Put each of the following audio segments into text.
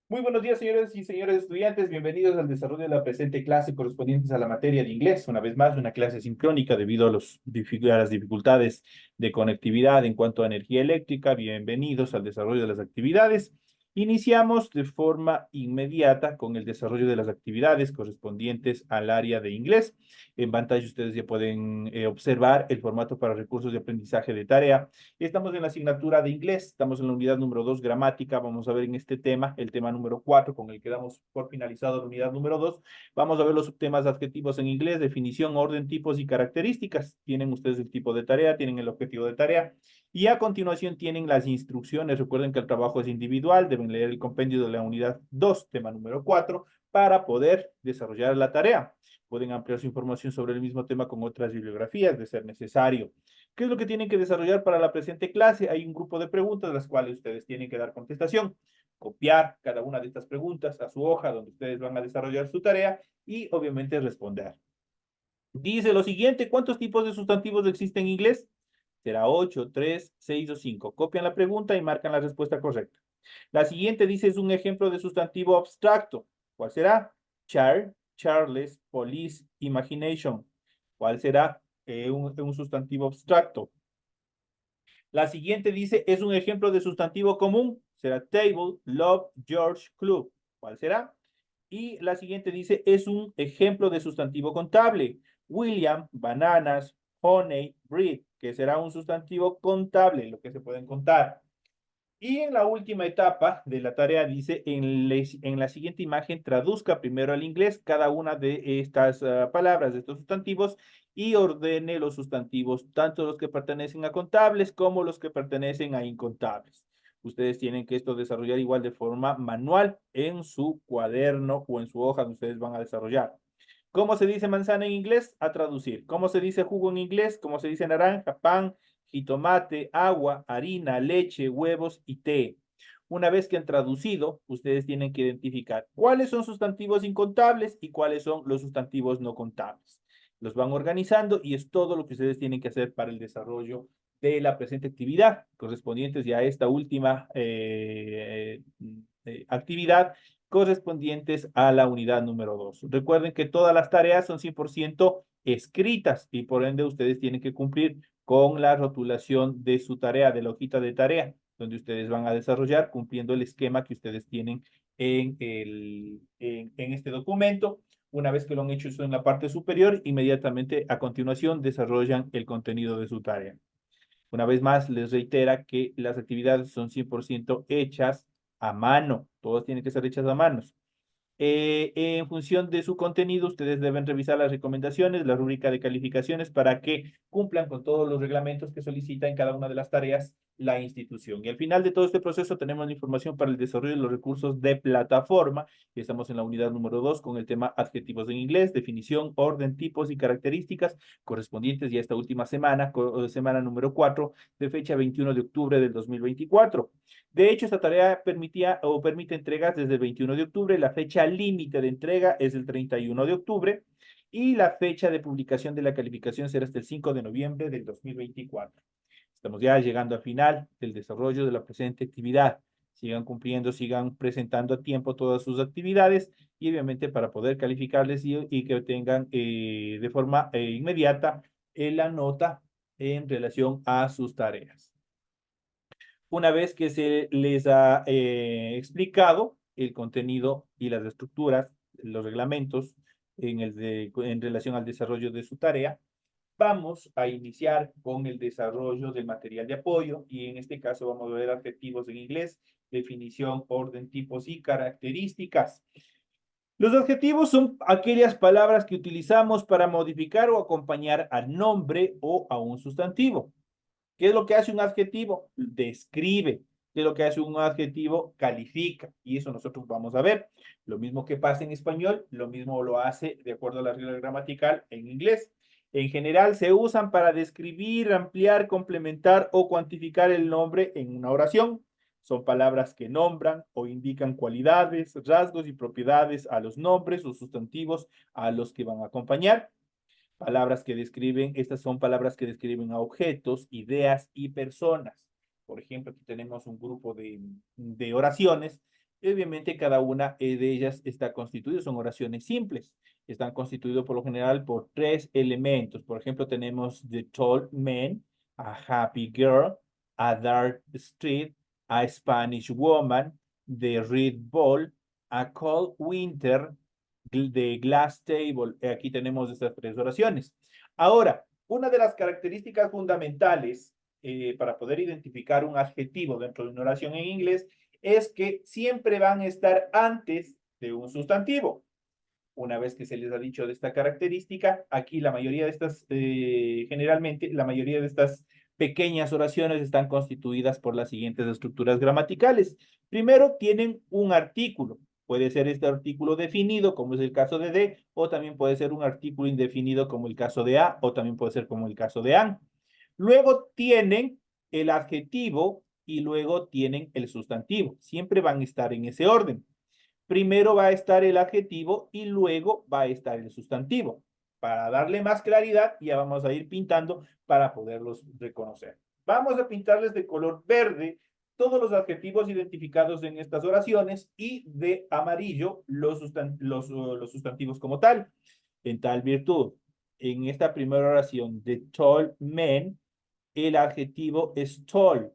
Muy buenos días, señores y señores estudiantes. Bienvenidos al desarrollo de la presente clase correspondientes a la materia de inglés. Una vez más, una clase sincrónica debido a, a las dificultades de conectividad en cuanto a energía eléctrica. Bienvenidos al desarrollo de las actividades. Iniciamos de forma inmediata con el desarrollo de las actividades correspondientes al área de inglés. En pantalla ustedes ya pueden observar el formato para recursos de aprendizaje de tarea. Estamos en la asignatura de inglés, estamos en la unidad número 2, gramática. Vamos a ver en este tema, el tema número 4, con el que damos por finalizado la unidad número 2. Vamos a ver los subtemas adjetivos en inglés, definición, orden, tipos y características. Tienen ustedes el tipo de tarea, tienen el objetivo de tarea. Y a continuación tienen las instrucciones. Recuerden que el trabajo es individual, deben leer el compendio de la unidad 2, tema número 4, para poder desarrollar la tarea. Pueden ampliar su información sobre el mismo tema con otras bibliografías, de ser necesario. ¿Qué es lo que tienen que desarrollar para la presente clase? Hay un grupo de preguntas a las cuales ustedes tienen que dar contestación, copiar cada una de estas preguntas a su hoja donde ustedes van a desarrollar su tarea y obviamente responder. Dice lo siguiente: ¿cuántos tipos de sustantivos existen en inglés? Será 8, 3, 6 o 5. Copian la pregunta y marcan la respuesta correcta. La siguiente dice es un ejemplo de sustantivo abstracto. ¿Cuál será? Char, Charles, police, imagination. ¿Cuál será un sustantivo abstracto? La siguiente dice, es un ejemplo de sustantivo común. Será table, love, George, club. ¿Cuál será? Y la siguiente dice, es un ejemplo de sustantivo contable. William, bananas, honey, bread, que será un sustantivo contable, lo que se pueden contar. Y en la última etapa de la tarea dice, en la siguiente imagen traduzca primero al inglés cada una de estas palabras, de estos sustantivos, y ordene los sustantivos, tanto los que pertenecen a contables como los que pertenecen a incontables. Ustedes tienen que esto desarrollar igual de forma manual en su cuaderno o en su hoja donde ustedes van a desarrollar. ¿Cómo se dice manzana en inglés? A traducir. ¿Cómo se dice jugo en inglés? ¿Cómo se dice naranja? Pan, jitomate, agua, harina, leche, huevos y té. Una vez que han traducido, ustedes tienen que identificar cuáles son sustantivos incontables y cuáles son los sustantivos no contables. Los van organizando y es todo lo que ustedes tienen que hacer para el desarrollo de la presente actividad, correspondientes ya a esta última actividad, correspondientes a la unidad número 2. Recuerden que todas las tareas son 100% escritas y por ende ustedes tienen que cumplir con la rotulación de su tarea, de la hojita de tarea, donde ustedes van a desarrollar cumpliendo el esquema que ustedes tienen en este documento. Una vez que lo han hecho eso en la parte superior, inmediatamente a continuación desarrollan el contenido de su tarea. Una vez más, les reitera que las actividades son 100% hechas a mano. Todas tienen que ser hechas a manos. En función de su contenido, ustedes deben revisar las recomendaciones, la rúbrica de calificaciones para que cumplan con todos los reglamentos que solicita en cada una de las tareas la institución. Y al final de todo este proceso tenemos la información para el desarrollo de los recursos de plataforma. Y estamos en la unidad número 2 con el tema adjetivos en inglés, definición, orden, tipos y características correspondientes ya a esta última semana, semana número 4 de fecha 21 de octubre del 2024. De hecho, esta tarea permitía o permite entregas desde el 21 de octubre. La fecha límite de entrega es el 31 de octubre y la fecha de publicación de la calificación será hasta el 5 de noviembre del 2024. Estamos ya llegando al final del desarrollo de la presente actividad. Sigan cumpliendo, sigan presentando a tiempo todas sus actividades y obviamente para poder calificarles y que tengan de forma inmediata la nota en relación a sus tareas. Una vez que se les ha explicado el contenido y las estructuras, los reglamentos en relación al desarrollo de su tarea, vamos a iniciar con el desarrollo del material de apoyo y en este caso vamos a ver adjetivos en inglés, definición, orden, tipos y características. Los adjetivos son aquellas palabras que utilizamos para modificar o acompañar al nombre o a un sustantivo. ¿Qué es lo que hace un adjetivo? Describe. ¿Qué es lo que hace un adjetivo? Califica. Y eso nosotros vamos a ver. Lo mismo que pasa en español, lo mismo lo hace de acuerdo a la regla gramatical en inglés. En general se usan para describir, ampliar, complementar o cuantificar el nombre en una oración. Son palabras que nombran o indican cualidades, rasgos y propiedades a los nombres o sustantivos a los que van a acompañar. Palabras que describen, estas son palabras que describen a objetos, ideas y personas. Por ejemplo, aquí tenemos un grupo de oraciones Y obviamente cada una de ellas está constituida, son oraciones simples. Están constituidos por lo general por tres elementos. Por ejemplo, tenemos the tall man, a happy girl, a dark street, a Spanish woman, the red ball, a cold winter, the glass table. Aquí tenemos estas tres oraciones. Ahora, una de las características fundamentales para poder identificar un adjetivo dentro de una oración en inglés es que siempre van a estar antes de un sustantivo. Una vez que se les ha dicho de esta característica, aquí la mayoría de estas, generalmente, la mayoría de estas pequeñas oraciones están constituidas por las siguientes estructuras gramaticales. Primero, tienen un artículo. Puede ser este artículo definido, como es el caso de, o también puede ser un artículo indefinido, como el caso de a, o también puede ser como el caso de an. Luego tienen el adjetivo y luego tienen el sustantivo. Siempre van a estar en ese orden. Primero va a estar el adjetivo y luego va a estar el sustantivo. Para darle más claridad, ya vamos a ir pintando para poderlos reconocer. Vamos a pintarles de color verde todos los adjetivos identificados en estas oraciones y de amarillo los sustantivos como tal. En tal virtud, en esta primera oración de tall man, el adjetivo es tall.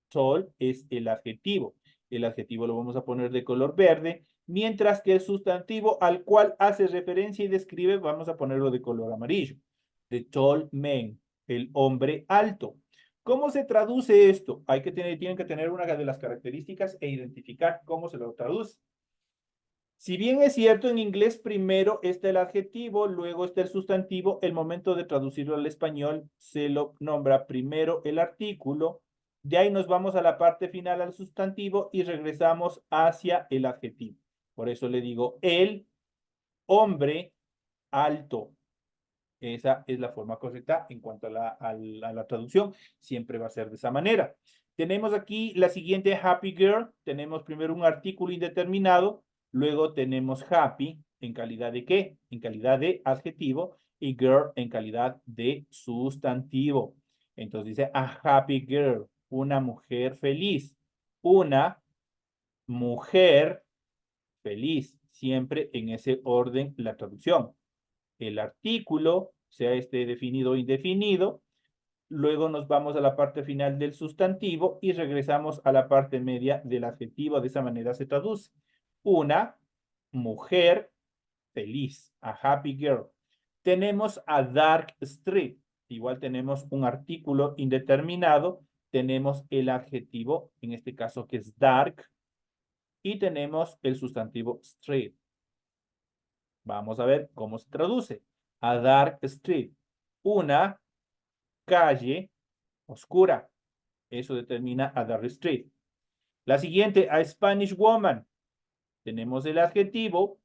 Tall es el adjetivo. El adjetivo lo vamos a poner de color verde, mientras que el sustantivo al cual hace referencia y describe, vamos a ponerlo de color amarillo. The tall man, el hombre alto. ¿Cómo se traduce esto? Tienen que tener una de las características e identificar cómo se lo traduce. Si bien es cierto, en inglés primero está el adjetivo, luego está el sustantivo, el momento de traducirlo al español se lo nombra primero el artículo, de ahí nos vamos a la parte final al sustantivo y regresamos hacia el adjetivo. Por eso le digo el hombre alto. Esa es la forma correcta en cuanto a la traducción. Siempre va a ser de esa manera. Tenemos aquí la siguiente happy girl. Tenemos primero un artículo indeterminado. Luego tenemos happy en calidad de qué? En calidad de adjetivo. Y girl en calidad de sustantivo. Entonces dice a happy girl. Una mujer feliz. Una mujer feliz. Siempre en ese orden la traducción. El artículo, sea este definido o indefinido, luego nos vamos a la parte final del sustantivo y regresamos a la parte media del adjetivo. De esa manera se traduce. Una mujer feliz, a happy girl. Tenemos a dark street. Igual tenemos un artículo indeterminado. Tenemos el adjetivo, en este caso que es dark, y tenemos el sustantivo street. Vamos a ver cómo se traduce. A dark street. Una calle oscura. Eso determina a dark street. La siguiente, a Spanish woman. Tenemos el adjetivo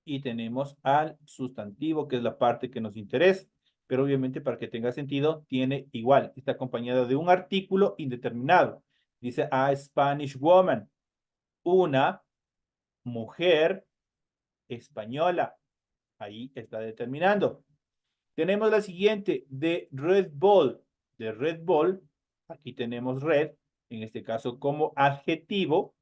y tenemos al sustantivo, que es la parte que nos interesa. Pero obviamente para que tenga sentido, tiene igual. Está acompañado de un artículo indeterminado. Dice a Spanish woman. Una mujer española. Ahí está determinando. Tenemos la siguiente, de Red Bull. De Red Bull, aquí tenemos red, en este caso como adjetivo,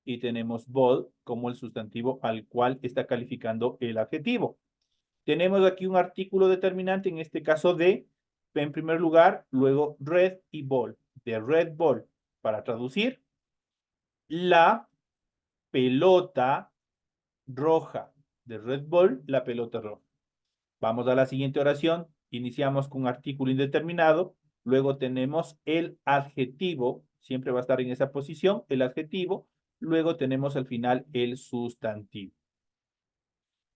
y tenemos Bull como el sustantivo al cual está calificando el adjetivo. Tenemos aquí un artículo determinante, en este caso de, en primer lugar, luego Red y Bull. De Red Bull, para traducir, la pelota roja. De Red Bull, la pelota roja. Vamos a la siguiente oración. Iniciamos con un artículo indeterminado. Luego tenemos el adjetivo. Siempre va a estar en esa posición, el adjetivo. Luego tenemos al final el sustantivo.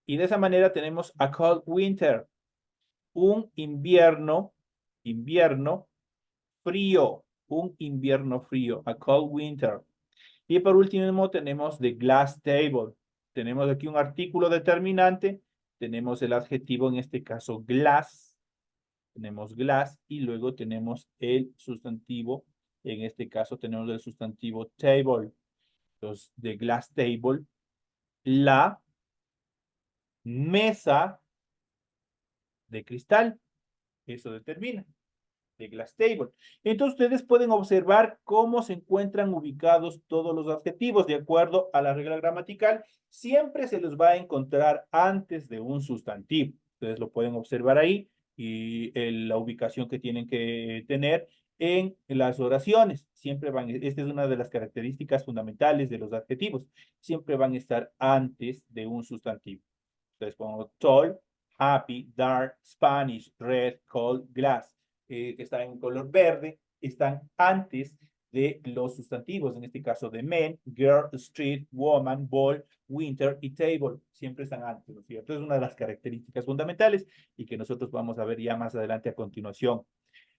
Y de esa manera tenemos a cold winter. Un invierno frío. Un invierno frío. A cold winter. Y por último tenemos the glass table. Tenemos aquí un artículo determinante. Tenemos el adjetivo, en este caso glass. Tenemos glass y luego tenemos el sustantivo. En este caso tenemos el sustantivo table. Entonces, the glass table, la mesa de cristal. Eso determina. de Glass Table. Entonces ustedes pueden observar cómo se encuentran ubicados todos los adjetivos de acuerdo a la regla gramatical. Siempre se los va a encontrar antes de un sustantivo. Ustedes lo pueden observar ahí y la ubicación que tienen que tener en las oraciones. Siempre van, esta es una de las características fundamentales de los adjetivos. Siempre van a estar antes de un sustantivo. Entonces pongo tall, happy, dark, Spanish, red, cold, glass, que están en color verde, están antes de los sustantivos, en este caso de men, girl, street, woman, ball, winter y table, siempre están antes, ¿no es cierto? Es una de las características fundamentales y que nosotros vamos a ver ya más adelante a continuación.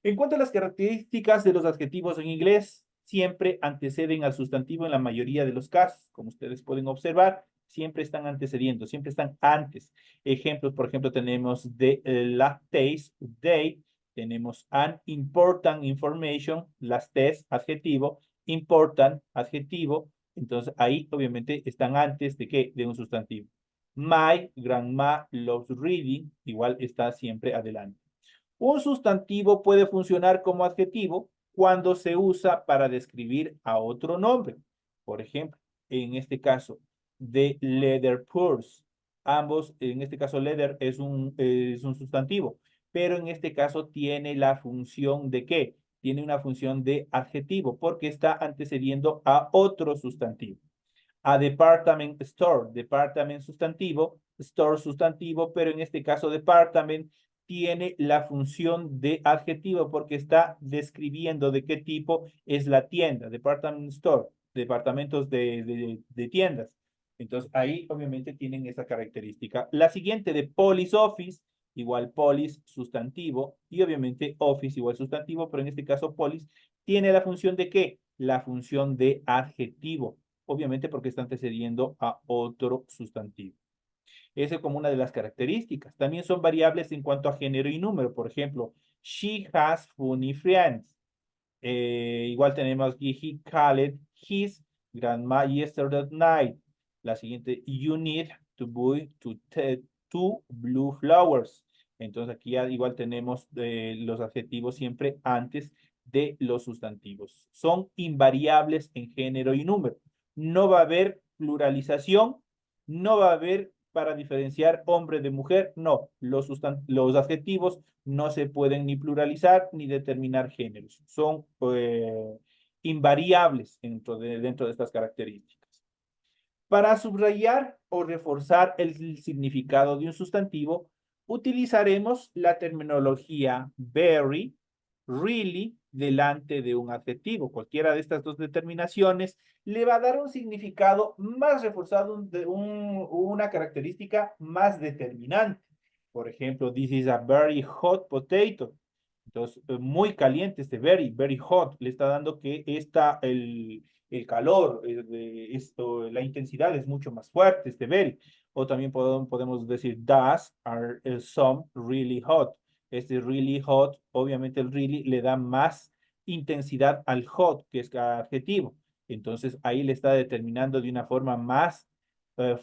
En cuanto a las características de los adjetivos en inglés, siempre anteceden al sustantivo en la mayoría de los casos. Como ustedes pueden observar, siempre están antecediendo, siempre están antes. Ejemplos, por ejemplo, tenemos the last days, day, tenemos an important information, last days, adjetivo, important, adjetivo. Entonces, ahí obviamente están antes de qué? De un sustantivo. My grandma loves reading, igual está siempre adelante. Un sustantivo puede funcionar como adjetivo cuando se usa para describir a otro nombre. Por ejemplo, en este caso, the leather purse. Ambos, en este caso, leather es un sustantivo, pero en este caso tiene la función de ¿qué? Tiene una función de adjetivo porque está antecediendo a otro sustantivo. A department store, department sustantivo, store sustantivo, pero en este caso department tiene la función de adjetivo porque está describiendo de qué tipo es la tienda, department store, departamentos de tiendas. Entonces ahí obviamente tienen esa característica. La siguiente de police office, igual police sustantivo y obviamente office igual sustantivo, pero en este caso police tiene la función de qué? La función de adjetivo, obviamente porque está antecediendo a otro sustantivo. Esa es como una de las características. También son variables en cuanto a género y número. Por ejemplo, she has funny friends. Igual tenemos aquí, he called his grandma yesterday night. La siguiente, you need to buy two blue flowers. Entonces aquí ya igual tenemos los adjetivos siempre antes de los sustantivos. Son invariables en género y número. No va a haber pluralización, no va a haber para diferenciar hombre de mujer, no. Los adjetivos no se pueden ni pluralizar ni determinar géneros. Son invariables dentro de estas características. Para subrayar o reforzar el significado de un sustantivo, utilizaremos la terminología very, really, delante de un adjetivo. Cualquiera de estas dos determinaciones le va a dar un significado más reforzado, una característica más determinante. Por ejemplo, this is a very hot potato. Entonces, muy caliente este very, very hot. Le está dando que el calor, esto, la intensidad es mucho más fuerte, este very. O también podemos decir, those are some really hot. Este really hot, obviamente el really le da más intensidad al hot, que es adjetivo. Entonces ahí le está determinando de una forma más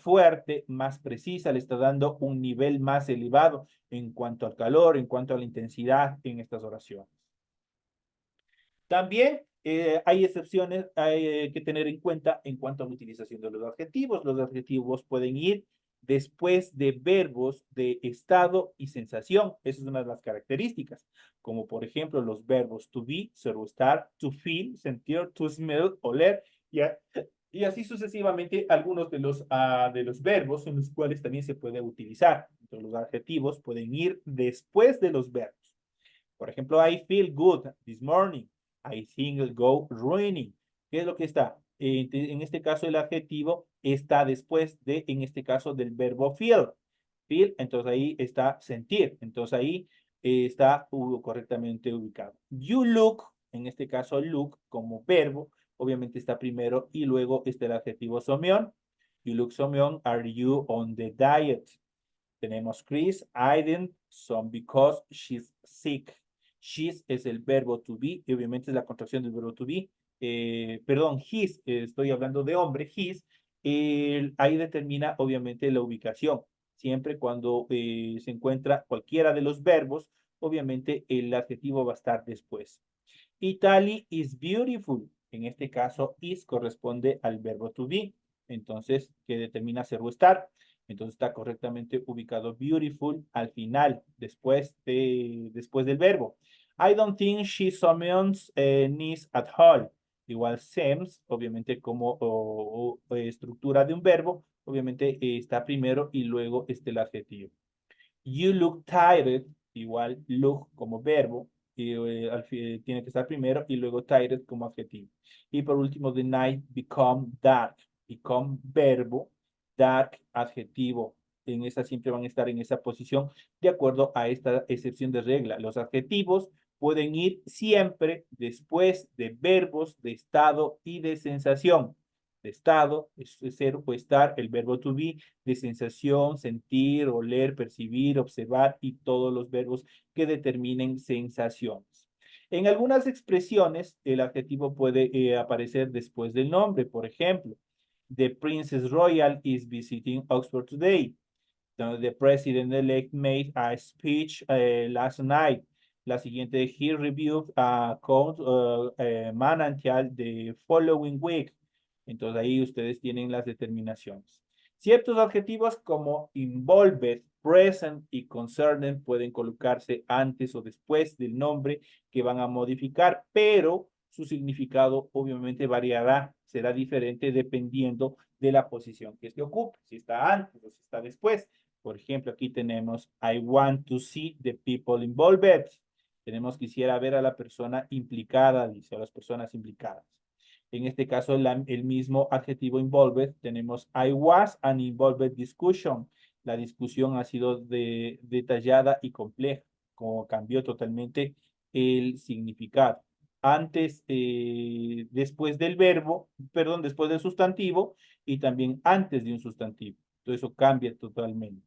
fuerte, más precisa, le está dando un nivel más elevado en cuanto al calor, en cuanto a la intensidad en estas oraciones. También hay excepciones hay que tener en cuenta en cuanto a la utilización de los adjetivos. Los adjetivos pueden ir después de verbos de estado y sensación. Esa es una de las características, como por ejemplo los verbos to be, ser o estar, to feel, sentir, to smell, oler, y así sucesivamente algunos de los verbos en los cuales también se puede utilizar. Entonces, los adjetivos pueden ir después de los verbos. Por ejemplo, I feel good this morning. I think I'll go raining. ¿Qué es lo que está? En este caso, el adjetivo está después de, en este caso, del verbo feel. Feel, entonces ahí está sentir. Entonces ahí está correctamente ubicado. You look, en este caso, look como verbo, obviamente está primero y luego está el adjetivo someón. You look someón. Are you on the diet? Tenemos Chris, I didn't, some because she's sick. She's es el verbo to be y obviamente es la contracción del verbo to be. Perdón, his, estoy hablando de hombre, his. Ahí determina obviamente la ubicación. Siempre cuando se encuentra cualquiera de los verbos obviamente el adjetivo va a estar después. Italy is beautiful. En este caso, is corresponde al verbo to be. Entonces, que determina ser o estar. Entonces, está correctamente ubicado beautiful al final, después del verbo. I don't think she summons needs at all. Igual seems, obviamente como estructura de un verbo, obviamente está primero y luego está el adjetivo. You look tired, igual look como verbo, y, tiene que estar primero y luego tired como adjetivo. Y por último, the night become dark, become verbo, dark adjetivo. En esa siempre van a estar en esa posición de acuerdo a esta excepción de regla. Los adjetivos pueden ir siempre después de verbos, de estado y de sensación. De estado, es ser o estar, el verbo to be, de sensación, sentir, oler, percibir, observar y todos los verbos que determinen sensaciones. En algunas expresiones, el adjetivo puede aparecer después del nombre. Por ejemplo, The Princess Royal is visiting Oxford today. The president-elect made a speech last night. La siguiente, he reviewed a code manantial the following week. Entonces ahí ustedes tienen las determinaciones. Ciertos adjetivos como involved, present y concerned pueden colocarse antes o después del nombre que van a modificar, pero su significado obviamente variará, será diferente dependiendo de la posición que se ocupe, si está antes o si está después. Por ejemplo, aquí tenemos I want to see the people involved. Tenemos quisiera ver a la persona implicada, dice, a las personas implicadas. En este caso, el mismo adjetivo involved, tenemos I was an involved discussion. La discusión ha sido detallada y compleja, como cambió totalmente el significado. Antes, después del verbo, perdón, después del sustantivo y también antes de un sustantivo. Todo eso cambia totalmente.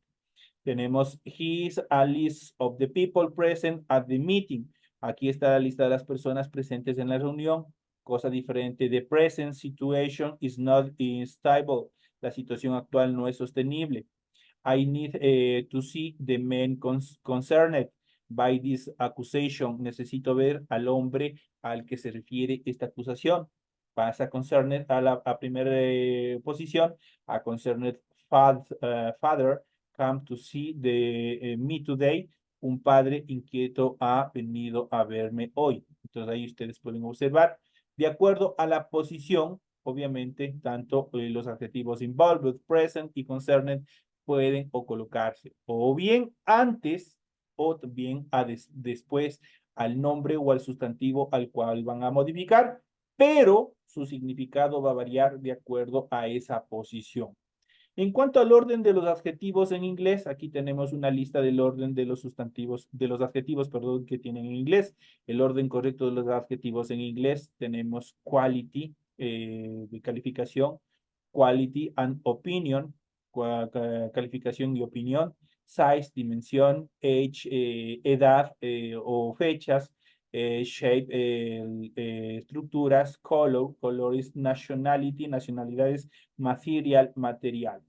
Tenemos his a list of the people present at the meeting. Aquí está la lista de las personas presentes en la reunión. Cosa diferente. The present situation is not stable. La situación actual no es sostenible. I need to see the man concerned by this accusation. Necesito ver al hombre al que se refiere esta acusación. Pasa concerned a la primera posición, a concerned father come to see me today. Un padre inquieto ha venido a verme hoy. Entonces ahí ustedes pueden observar, de acuerdo a la posición, obviamente, tanto los adjetivos involved, present y concerned pueden o colocarse o bien antes o bien después al nombre o al sustantivo al cual van a modificar, pero su significado va a variar de acuerdo a esa posición. En cuanto al orden de los adjetivos en inglés, aquí tenemos una lista del orden de los sustantivos, de los adjetivos, perdón, que tienen en inglés. El orden correcto de los adjetivos en inglés tenemos quality, de calificación, quality and opinion, calificación y opinión, size, dimensión, age, edad o fechas, shape, estructuras, color, colores, nationality, nacionalidades, material.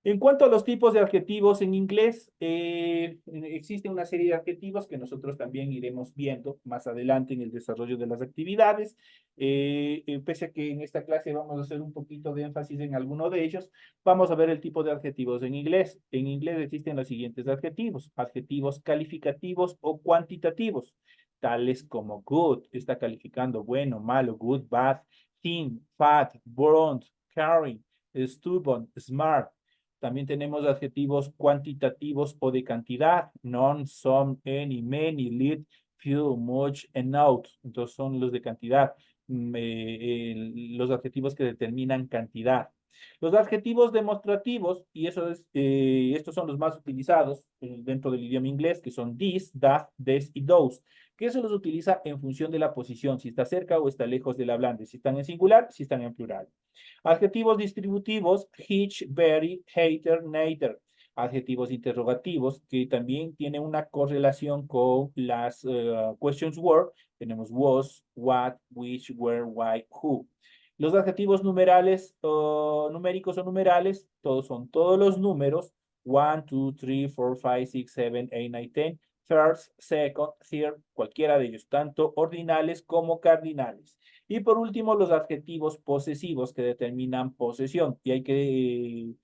En cuanto a los tipos de adjetivos en inglés, existe una serie de adjetivos que nosotros también iremos viendo más adelante en el desarrollo de las actividades. Pese a que en esta clase vamos a hacer un poquito de énfasis en alguno de ellos, vamos a ver el tipo de adjetivos en inglés. En inglés existen los siguientes adjetivos: adjetivos calificativos o cuantitativos, tales como good, está calificando bueno, malo, good, bad, thin, fat, blonde, caring, stubborn, smart. También tenemos adjetivos cuantitativos o de cantidad: none, some, any, many, little, few, much, and not. Entonces son los de cantidad, los adjetivos que determinan cantidad. Los adjetivos demostrativos, y estos son los más utilizados dentro del idioma inglés, que son this, that, this y those, que se los utiliza en función de la posición, si está cerca o está lejos del hablante, si están en singular, si están en plural. Adjetivos distributivos: hitch, very, hater, nater. Adjetivos interrogativos que también tienen una correlación con las questions were. Tenemos was, what, which, where, why, who. Los adjetivos numerales, numéricos o numerales, todos son todos los números: 1, 2, 3, 4, 5, 6, 7, 8, 9, 10. first, second, third, cualquiera de ellos, tanto ordinales como cardinales. Y por último, los adjetivos posesivos que determinan posesión. Y hay que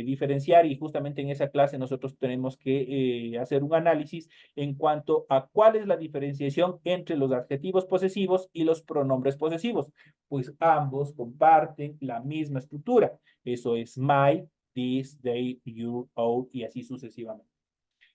diferenciar, y justamente en esa clase nosotros tenemos que hacer un análisis en cuanto a cuál es la diferenciación entre los adjetivos posesivos y los pronombres posesivos, pues ambos comparten la misma estructura. Eso es my, this, they, you, our, y así sucesivamente.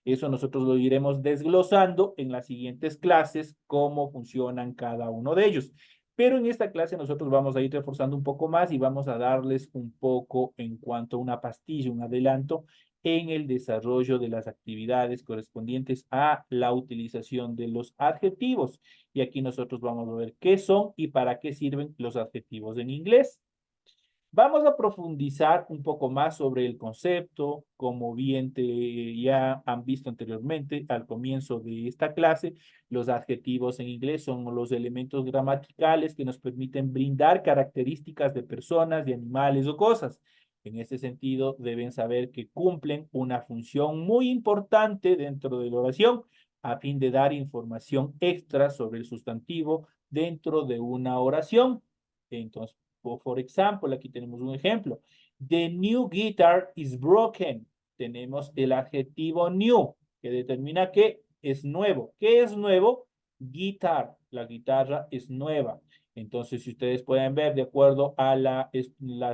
Eso nosotros lo iremos desglosando en las siguientes clases, cómo funcionan cada uno de ellos. Pero en esta clase nosotros vamos a ir reforzando un poco más y vamos a darles un poco en cuanto a una pastilla, un adelanto en el desarrollo de las actividades correspondientes a la utilización de los adjetivos. Y aquí nosotros vamos a ver qué son y para qué sirven los adjetivos en inglés. Vamos a profundizar un poco más sobre el concepto, como bien ya han visto anteriormente al comienzo de esta clase. Los adjetivos en inglés son los elementos gramaticales que nos permiten brindar características de personas, de animales o cosas. En este sentido, deben saber que cumplen una función muy importante dentro de la oración a fin de dar información extra sobre el sustantivo dentro de una oración. Entonces, for example, aquí tenemos un ejemplo. The new guitar is broken. Tenemos el adjetivo new, que determina que es nuevo. ¿Qué es nuevo? Guitar. La guitarra es nueva. Entonces, si ustedes pueden ver, de acuerdo a la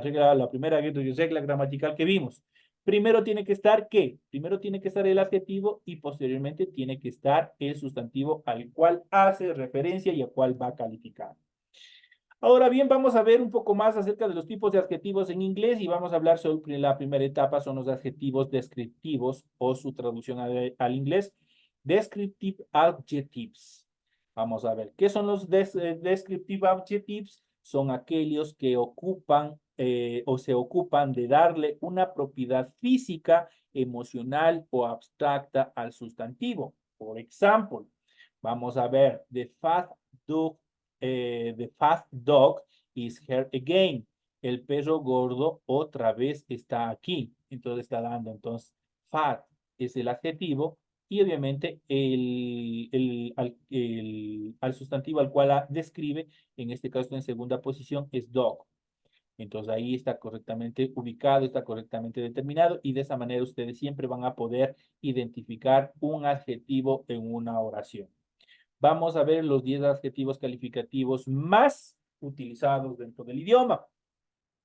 regla, la primera regla gramatical que vimos, primero tiene que estar ¿qué? Primero tiene que estar el adjetivo y posteriormente tiene que estar el sustantivo al cual hace referencia y al cual va a calificar. Ahora bien, vamos a ver un poco más acerca de los tipos de adjetivos en inglés y vamos a hablar sobre la primera etapa, son los adjetivos descriptivos o su traducción al inglés, descriptive adjectives. Vamos a ver, ¿qué son los descriptive adjectives? Son aquellos que ocupan o se ocupan de darle una propiedad física, emocional o abstracta al sustantivo. Por ejemplo, vamos a ver, the fat dog the fat dog is here again. El perro gordo otra vez está aquí. Entonces está dando, entonces, fat es el adjetivo y obviamente al sustantivo al cual describe, en este caso en segunda posición, es dog. Entonces ahí está correctamente ubicado, está correctamente determinado y de esa manera ustedes siempre van a poder identificar un adjetivo en una oración. Vamos a ver los 10 adjetivos calificativos más utilizados dentro del idioma.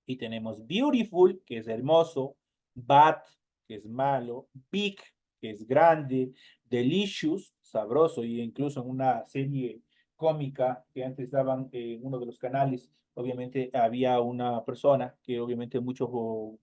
Y tenemos beautiful, que es hermoso, bad, que es malo, big, que es grande, delicious, sabroso, y incluso en una serie cómica que antes daban en uno de los canales, obviamente había una persona que obviamente mucho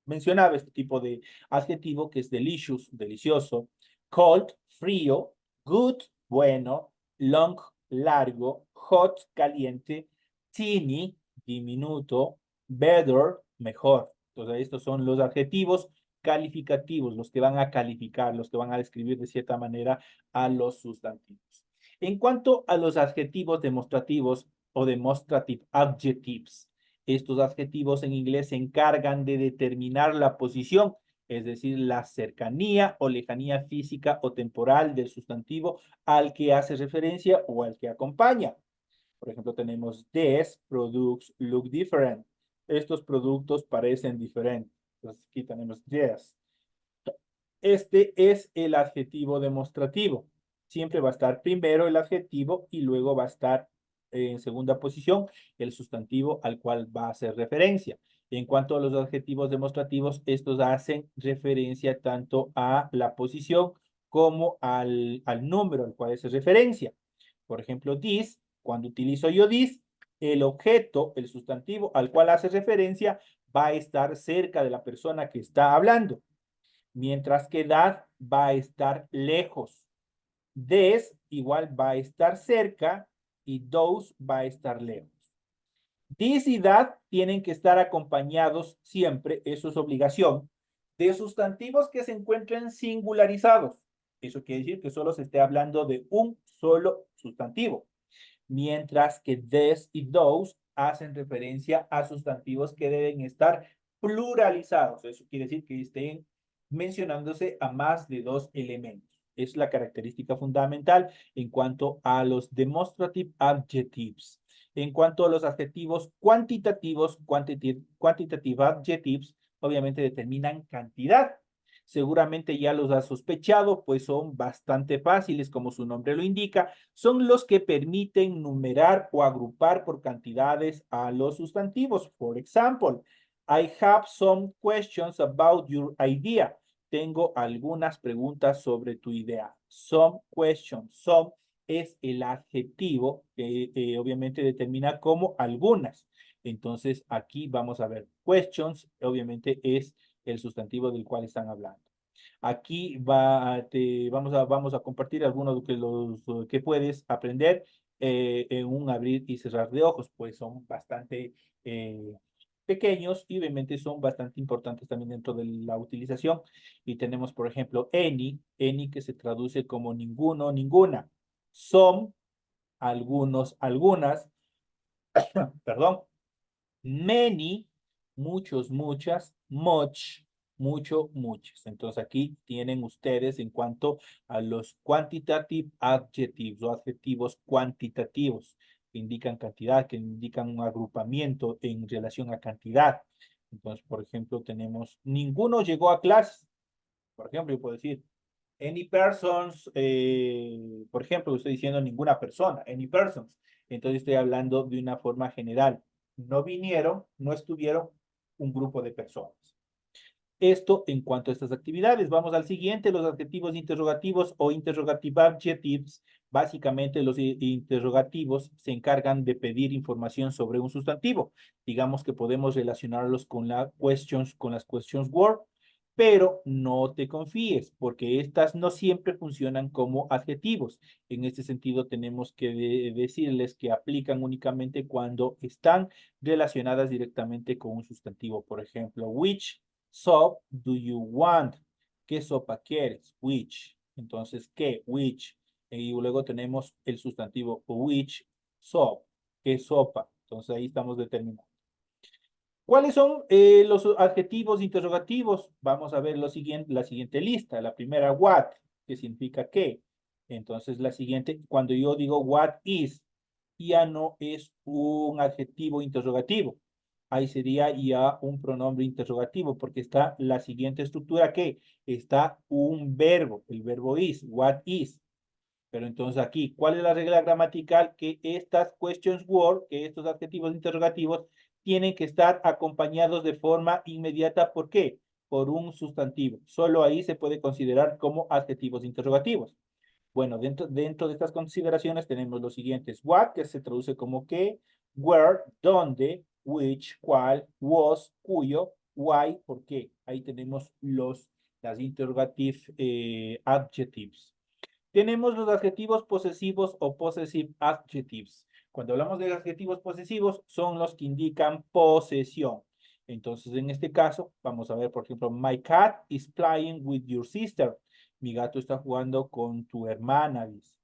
mencionaba este tipo de adjetivo que es delicious, delicioso, cold, frío, good, bueno, long, largo, hot, caliente, teeny, diminuto, better, mejor. Entonces, estos son los adjetivos calificativos, los que van a calificar, los que van a describir de cierta manera a los sustantivos. En cuanto a los adjetivos demostrativos o demonstrative adjectives, estos adjetivos en inglés se encargan de determinar la posición, es decir, la cercanía o lejanía física o temporal del sustantivo al que hace referencia o al que acompaña. Por ejemplo, tenemos these products look different. Estos productos parecen diferentes. Entonces, aquí tenemos this. Este es el adjetivo demostrativo. Siempre va a estar primero el adjetivo y luego va a estar en segunda posición el sustantivo al cual va a hacer referencia. En cuanto a los adjetivos demostrativos, estos hacen referencia tanto a la posición como al número al cual hace referencia. Por ejemplo, this, cuando utilizo yo this, el objeto, el sustantivo al cual hace referencia, va a estar cerca de la persona que está hablando, mientras que that va a estar lejos. This igual va a estar cerca y those va a estar lejos. This y that tienen que estar acompañados siempre, eso es obligación, de sustantivos que se encuentren singularizados. Eso quiere decir que solo se esté hablando de un solo sustantivo, mientras que this y those hacen referencia a sustantivos que deben estar pluralizados. Eso quiere decir que estén mencionándose a más de dos elementos. Es la característica fundamental en cuanto a los demonstrative adjectives. En cuanto a los adjetivos cuantitativos, quantitative adjectives, obviamente determinan cantidad. Seguramente ya los has sospechado, pues son bastante fáciles, como su nombre lo indica. Son los que permiten numerar o agrupar por cantidades a los sustantivos. Por ejemplo, I have some questions about your idea. Tengo algunas preguntas sobre tu idea. Some questions. Some es el adjetivo que obviamente determina como algunas. Entonces, aquí vamos a ver questions, obviamente es el sustantivo del cual están hablando. Aquí vamos a compartir algunos de los que puedes aprender en un abrir y cerrar de ojos, pues son bastante pequeños y obviamente son bastante importantes también dentro de la utilización. Y tenemos, por ejemplo, any que se traduce como ninguno, ninguna. Some, algunos, algunas, perdón. Many, muchos, muchas, much, mucho, muchos. Entonces aquí tienen ustedes en cuanto a los quantitative adjectives o adjetivos cuantitativos que indican cantidad, que indican un agrupamiento en relación a cantidad. Entonces, por ejemplo, tenemos ninguno llegó a clase. Por ejemplo, yo puedo decir any persons, por ejemplo, estoy diciendo ninguna persona, any persons. Entonces estoy hablando de una forma general. No vinieron, no estuvieron un grupo de personas. Esto en cuanto a estas actividades. Vamos al siguiente, los adjetivos interrogativos o interrogative adjectives. Básicamente los interrogativos se encargan de pedir información sobre un sustantivo. Digamos que podemos relacionarlos con con las questions word, pero no te confíes, porque estas no siempre funcionan como adjetivos. En este sentido, tenemos que decirles que aplican únicamente cuando están relacionadas directamente con un sustantivo. Por ejemplo, which soup do you want? ¿Qué sopa quieres? Which. Entonces, ¿qué? Which. Y luego tenemos el sustantivo which soup. ¿Qué sopa? Entonces ahí estamos determinando. ¿Cuáles son los adjetivos interrogativos? Vamos a ver la siguiente lista. La primera, what, que significa qué. Entonces, la siguiente, cuando yo digo what is, ya no es un adjetivo interrogativo. Ahí sería ya un pronombre interrogativo, porque está la siguiente estructura que está un verbo, el verbo is, what is. Pero entonces aquí, ¿cuál es la regla gramatical? Que estas questions word, que estos adjetivos interrogativos, tienen que estar acompañados de forma inmediata. ¿Por qué? Por un sustantivo. Solo ahí se puede considerar como adjetivos interrogativos. Bueno, dentro de estas consideraciones tenemos los siguientes. What, que se traduce como qué, where, dónde, which, cuál, was, cuyo, why, por qué. Ahí tenemos las interrogative adjectives. Tenemos los adjetivos posesivos o possessive adjectives. Cuando hablamos de adjetivos posesivos, son los que indican posesión. Entonces, en este caso, vamos a ver, por ejemplo, my cat is playing with your sister. Mi gato está jugando con tu hermana, dice.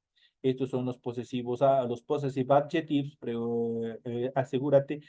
Estos son los posesivos, los possessive adjectives, pero asegúrate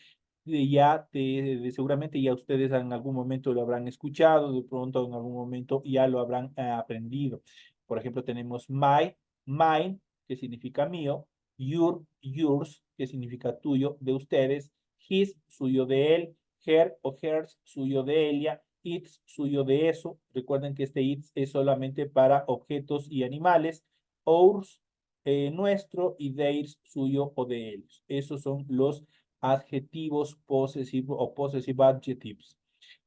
seguramente ya ustedes en algún momento lo habrán escuchado, de pronto en algún momento ya lo habrán aprendido. Por ejemplo, tenemos my, mine, que significa mío, your, yours, que significa tuyo, de ustedes, his, suyo de él, her o hers, suyo de ella, its, suyo de eso. Recuerden que este its es solamente para objetos y animales, ours, nuestro, y theirs, suyo o de ellos. Esos son los adjetivos posesivos o possessive adjectives.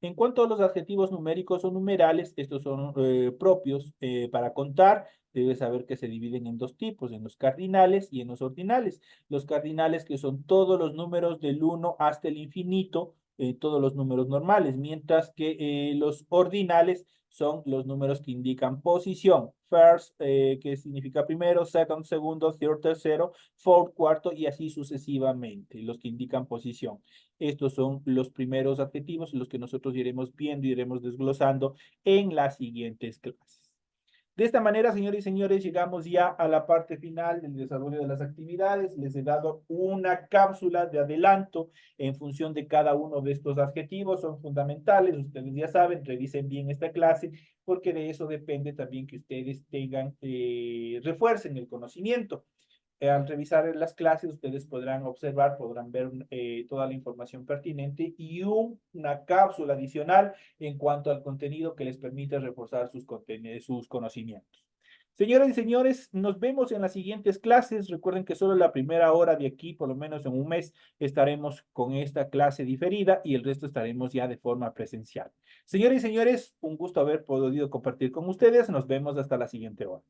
En cuanto a los adjetivos numéricos o numerales, estos son propios para contar. Debes saber que se dividen en dos tipos, en los cardinales y en los ordinales. Los cardinales, que son todos los números del 1 hasta el infinito, todos los números normales, mientras que los ordinales son los números que indican posición. First, que significa primero, second, segundo, third, tercero, fourth, cuarto y así sucesivamente, los que indican posición. Estos son los primeros adjetivos, los que nosotros iremos viendo y iremos desglosando en las siguientes clases. De esta manera, señores y señores, llegamos ya a la parte final del desarrollo de las actividades. Les he dado una cápsula de adelanto en función de cada uno de estos adjetivos. Son fundamentales, ustedes ya saben, revisen bien esta clase, porque de eso depende también que ustedes tengan, refuercen el conocimiento. Al revisar las clases, ustedes podrán observar, podrán ver toda la información pertinente y una cápsula adicional en cuanto al contenido que les permite reforzar sus conocimientos. Señoras y señores, nos vemos en las siguientes clases. Recuerden que solo la primera hora de aquí, por lo menos en un mes, estaremos con esta clase diferida y el resto estaremos ya de forma presencial. Señores y señores, un gusto haber podido compartir con ustedes. Nos vemos hasta la siguiente hora.